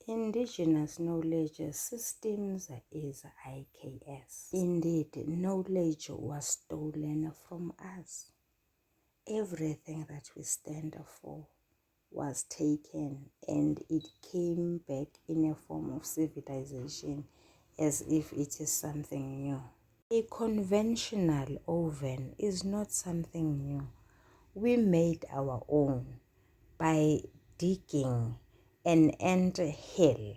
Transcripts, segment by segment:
Indigenous Knowledge Systems is IKS. Indeed, knowledge was stolen from us. Everything that we stand for was taken, and it came back in a form of civilization as if it is something new. A conventional oven is not something new. We made our own by digging an ant hill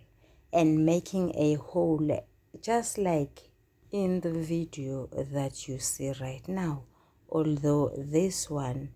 and making a hole, just like in the video that you see right now, although this one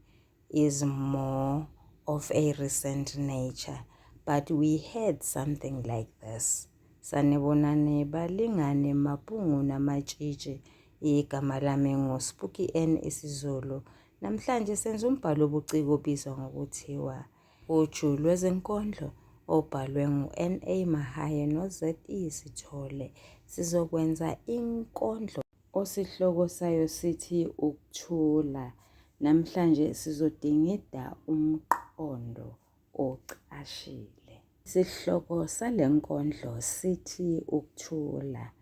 is more of a recent nature, but we had something like this. Sanibonani balingane mapungu namatshitshi, igama lami nguSpooky N isiZulu. Namhlanje senza umbhalo obuciko obizwa ngokuthiwa uju lwezenkondlo obhalwe ngu-N.A. Mahaye no-Z.E. Sithole. Sizokwenza inkondlo osihloko sayo sithi ukuthula. Namhlanje sizodingida umqondo ocashile. Isihloko sale nkondlo sithi ukuthula.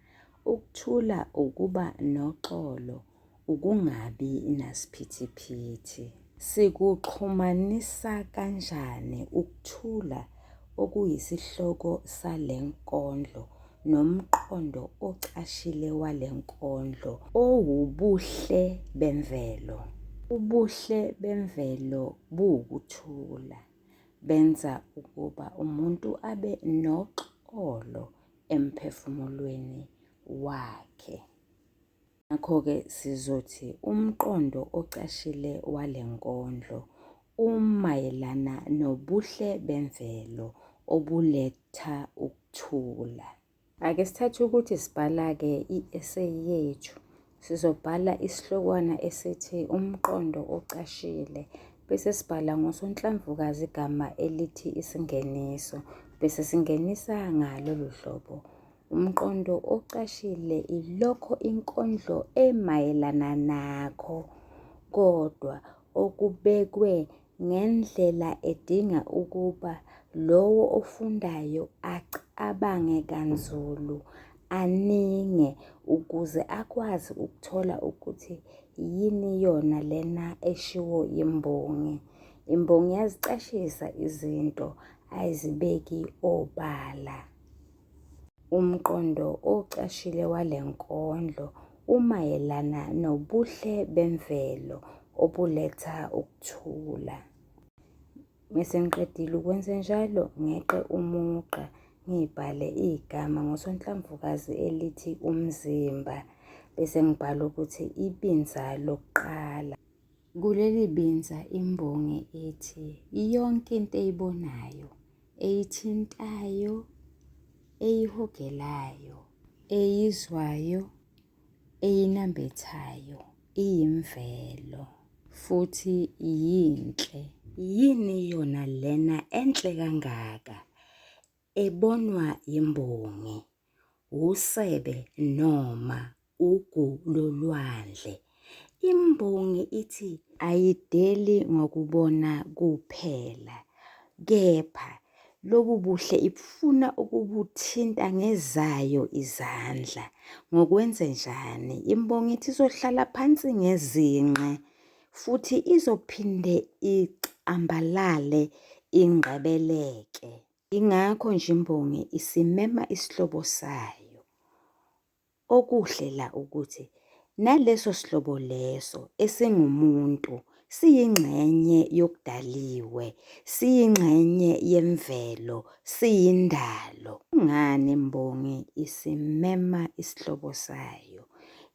Ukuthula ukuba noxolo, ukungabi nasiphithiphithi. Sikuxhumanisa kanjani ukuthula okuyisihloko sale nkondlo nomqondo ocashile wale nkondlo owubuhle bemvelo? Ubuhle bemvelo buwukuthula, benza ukuba umuntu abe noxolo emphefumulweni wakhe. Ngakho-ke sizothi umqondo ocashile wale nkondlo umayelana nobuhle bemvelo obuletha ukuthula. Ake sithathe ukuthi sibhala-ke i-essay yethu. Sizobhala isihlokwana esithi umqondo ocashile, bese sibhala ngosonhlamvukazi igama elithi isingeniso, bese singenisa ngalolu hlobo. Umqondo ocashile ilokho inkondlo emayelana nakho, kodwa okubekwe ngendlela edinga ukuba lowo ofundayo acabange kanzulu, aninge ukuze akwazi ukuthola ukuthi yini yona lena eshiwo yimbongi. Imbongi yazicashisa izinto, ayizibeki obala. Umqondo ocashile wale nkondlo umayelana nobuhle bemvelo obuletha ukuthula. Mese ngiqedile ukwenza njalo, ngeqe umugqa ngibhale igama ngosonhlamvukazi elithi umzimba, bese ngibhala ukuthi ibinza lokuqala. Kuleli binza imbongi ithi yonke into eyibonayo, eyithintayo, eyihogelayo, eyizwayo, eyinambithayo iyimvelo futhi yinhle. Yini yona lena enhle kangaka ebonwa yimbongi? Usebe noma ugu lolwandle? Imbongi ithi ayideli ngokubona kuphela, kepha lobu buhle ifuna ukubuthinta ngezayo izandla. Ngokwenze njani? Imbongi ithi izohlala phansi ngezinqe futhi izophinde icambalale ingqebeleke. Ingakho nje imbongi isimema isihlobo sayo. Okuhle la ukuthi naleso sihlobo leso esingumuntu siyingxenye yokudaliwe, siyingxenye yemvelo, siyindalo. Kungani imbongi isimema isihlobo sayo?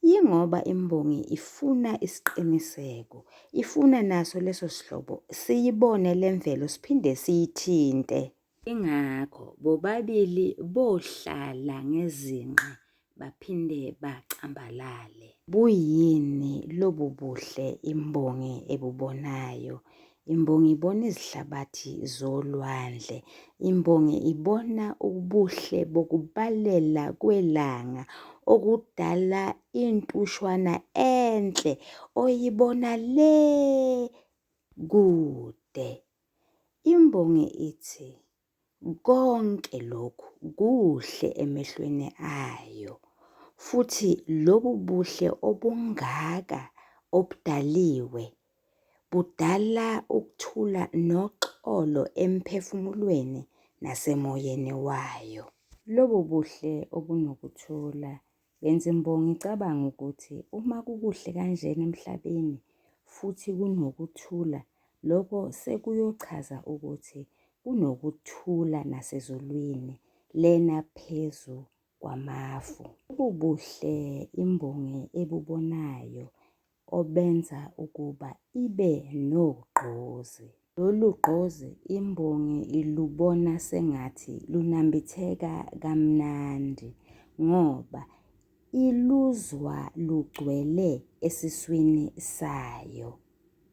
Yingoba imbongi ifuna isiqiniseko, ifuna naso leso sihlobo siyibone le mvelo siphinde siyithinte. Ingakho bobabili bohlala ngezinqe baphinde bacambalale. Buyini lobu buhle imbongi ebubonayo? Imbongi ibona izihlabathi zolwandle. Imbongi ibona ubuhle bokubalela kwelanga okudala intushwana enhle oyibona le kude. Imbongi ithi Konke lokhu kuhle emehlweni ayo, futhi lobu buhle obungaka obudaliwe budala ukuthula noxolo emphefumulweni nasemoyeni wayo. Lobu buhle obunokuthula benza imbongi icabanga ukuthi uma kukuhle kanjena emhlabeni futhi kunokuthula, lokho sekuyochaza ukuthi kunokuthula nasezulwini lena phezu kwamafu. Ubuhle imbongi ebubonayo obenza ukuba ibe nogqozi. Lolu gqozi imbongi ilubona sengathi lunambitheka kamnandi ngoba iluzwa lugcwele esiswini sayo.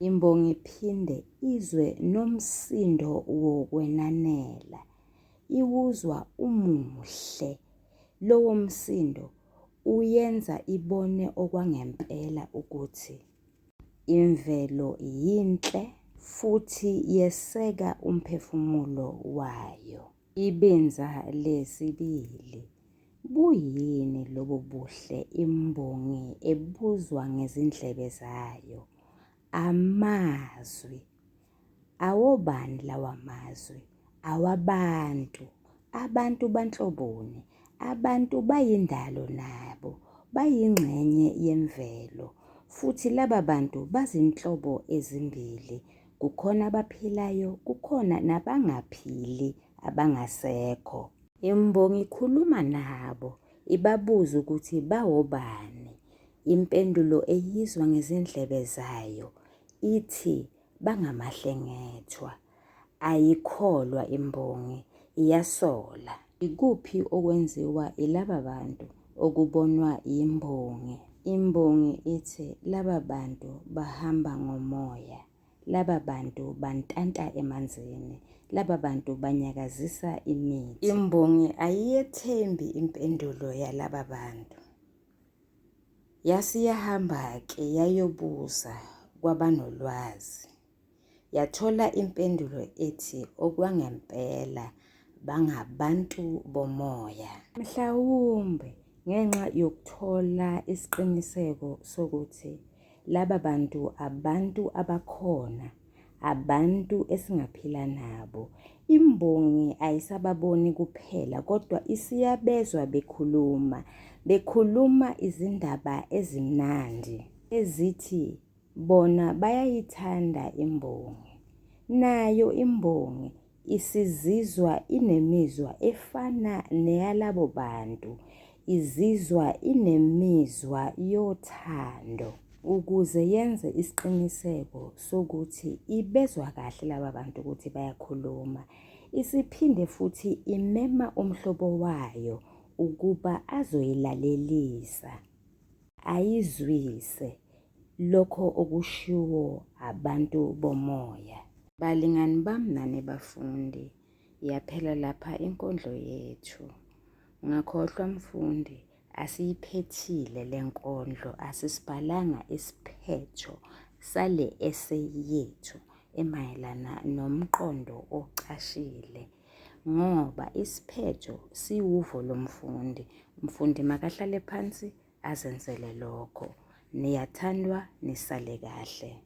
Imbongi iphinde izwe nomsindo wokwenanela, iwuzwa umuhle. Lowo msindo uyenza ibone okwangempela ukuthi imvelo yinhle futhi yeseka umphefumulo wayo. Ibenza lesibili. Buyini lobo buhle imbongi ebuzwa ngezindlebe zayo? Amazwi. Awobani lawa mazwi? Awabantu. Abantu banhloboni. Abantu bayindalo nabo, bayingxenye yemvelo. Futhi laba bantu bazinhlobo ezimbili. Kukhona abaphilayo, kukhona nabangaphili abangasekho. Imbongi ikhuluma nabo, ibabuza ukuthi bawobani. Impendulo eyizwa ngezindlebe zayo ithi bangamahlengethwa. Ayikholwa imbongi, iyasola. Ikuphi okwenziwa ilaba bantu okubonwa yimbongi? Imbongi ithi laba bantu bahamba ngomoya, laba bantu bantanta emanzini, laba bantu banyakazisa imithi. Imbongi ayiyethembi impendulo yalaba bantu. Yasiyahamba-ke yayobuza kwabanolwazi. Yathola impendulo ethi okwangempela bangabantu bomoya. Mhlawumbe ngenxa yokuthola isiqiniseko sokuthi laba bantu abantu abakhona, abantu esingaphila nabo, imbongi ayisababoni kuphela kodwa isiyabezwa bekhuluma izindaba ezimnandi ezithi bona bayayithanda imbongi. Nayo imbongi isizizwa inemizwa efana neyalabo bantu, izizwa inemizwa yothando. Ukuze yenze isiqiniseko sokuthi ibezwa kahle laba bantu ukuthi bayakhuluma, isiphinde futhi imema umhlobo wayo ukuba azoyilalelisa, ayizwise lokho okushiwo abantu bomoya. Balingani bami nani bafundi, yaphela lapha inkondlo yethu. Ungakhohlwa mfundi, asiyiphethile le nkondlo, asisibhalanga isiphetho sale essay yethu emayelana nomqondo ocashile ngoba isiphetho siwuvo lomfundi. Umfundi makahlale phansi azenzele lokho. Niyathandwa, nisale kahle.